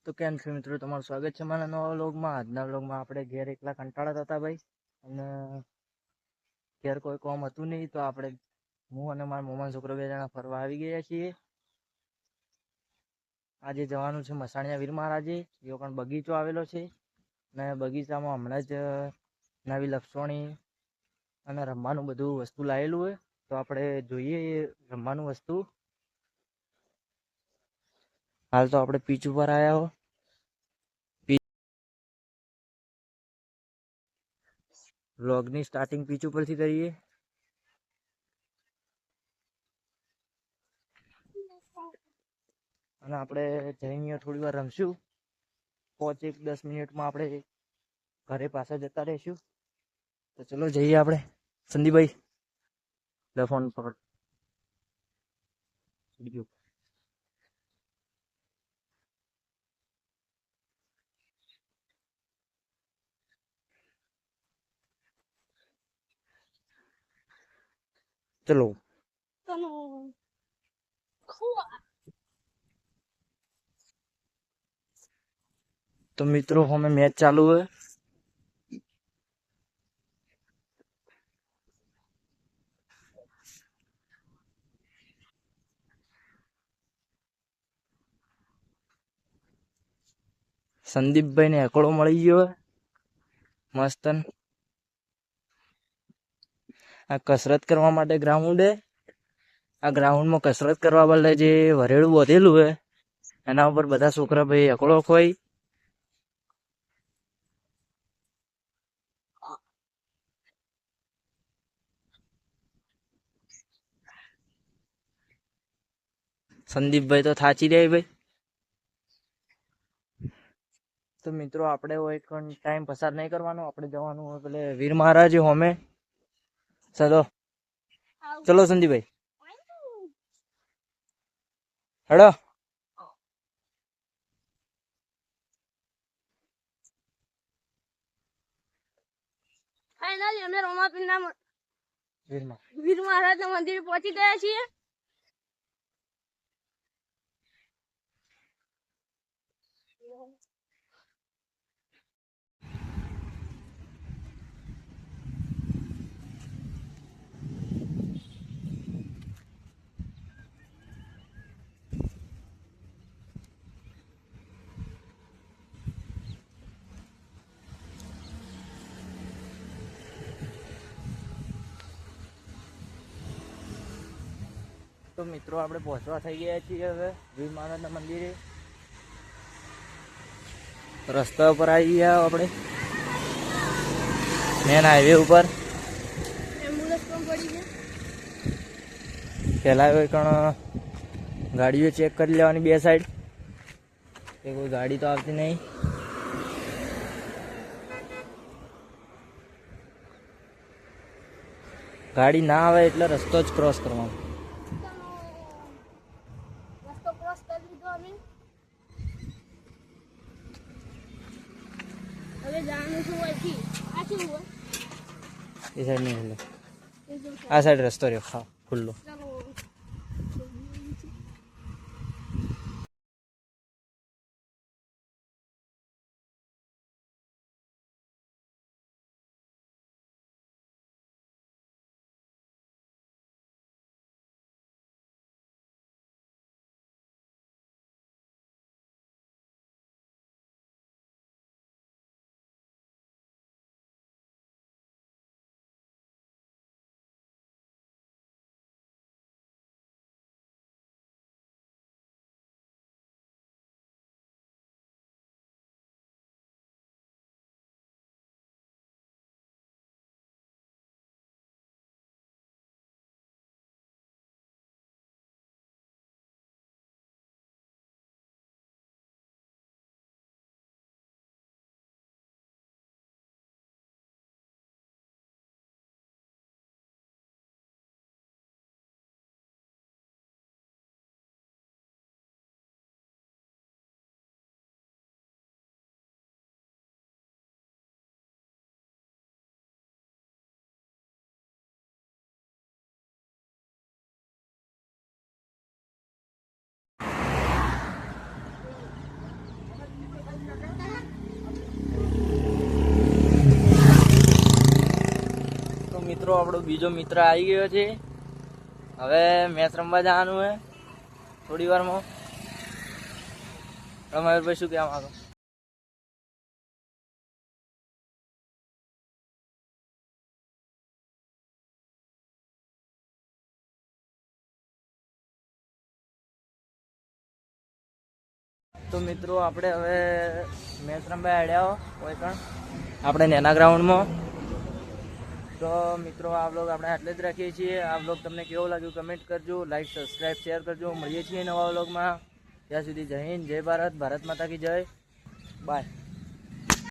તો કેમ છો મિત્રો, તમારું સ્વાગત છે મારા નવા વ્લોગમાં. આજના વ્લોગમાં આપણે ઘેર એકલા કંટાળા હતા ભાઈ, અને ઘેર કોઈ કામ હતું નહીં, તો આપણે હું અને મારા મોમાન છોકરો 2 જણા ફરવા આવી ગયા છીએ. આજે જવાનું છે મસાણિયા વીર મહારાજે. એવો પણ બગીચો આવેલો છે, અને બગીચામાં હમણાં જ નવી લપસણી અને રમવાનું બધું વસ્તુ લાવેલું હોય, તો આપણે જોઈએ એ રમવાનું વસ્તુ. હાલ તો આપણે પીચ ઉપર આવ્યા હો. વ્લોગની સ્ટાર્ટિંગ પીચ ઉપરથી કરીએ. અને આપણે જઈને થોડી વાર રમશું. 5-10 મિનિટમાં આપણે ઘરે પાછા જતા રહીશું. તો ચલો જઈએ આપણે. સંદીપભાઈ લે ફોન પકડ. ચલો. તો મિત્રો હમે મેચ ચાલુ है. સંદીપભાઈ ને એકડો મળી ગયો મસ્ત. આ કસરત કરવા માટે ગ્રાઉન્ડ હે. આ ગ્રાઉન્ડમાં કસરત કરવા બદલે જે વરેડું વધેલું હે, એના ઉપર બધા છોકરા ભાઈ એકડો ખોઈ. સંદીપભાઈ તો થાચી રહ્યા ભાઈ. તો મિત્રો આપણે એક ટાઈમ પસાર નહીં કરવાનો, આપણે જવાનું હોય પેલે વીર મહારાજ હોમે. ચલો ચલો સંદીપભાઈ હેડો. ફાઇનલી અમે રોમાપીરના વીર મહારાજના મંદિરે પહોંચી ગયા છીએ. તો મિત્રો આપણે પહોંચવા થઈ ગયા છીએ હવે વીર મહારાજના મંદિરે. રસ્તા ઉપર આવી ગયા આપણે મેન હાઈવે ઉપર. એમ્બ્યુલન્સ પણ પડી છે. પહેલા કણ ગાડીઓ ચેક કરી લેવાની બે સાઈડ, કે કોઈ ગાડી તો આવતી નહીં. ગાડી ના આવે એટલે રસ્તો જ ક્રોસ કરવાનો. રસ્તો ક્રોસ કરી લીધો અમે. હવે જવાનું છું અહીંથી. આ શું હોય? એ સાઈડ નહીં, આ સાઈડ રસ્તો રહ્યો હા ખુલ્લો. ચાલો. મિત્રો આપણો બીજો મિત્ર આવી ગયો છે. હવે મેચ રમવા જવાનું છે થોડી વારમાં. મયુરભાઈ શું કહેવા માંગો? તો મિત્રો આપણે હવે મેચ રમવા આવ્યા કોઈ પણ આપણે નેના ગ્રાઉન્ડમાં. તો મિત્રો આ બ્લોગ આપણે આટલે જ રાખીએ છીએ. આ બ્લોગ તમને કેવો લાગ્યું કમેન્ટ કરજો, લાઈક સબસ્ક્રાઈબ શેર કરજો. મળીએ છીએ નવા બ્લોગમાં. ત્યાં સુધી જય હિન્દ, જય ભારત, ભારત માતા કી જય. બાય.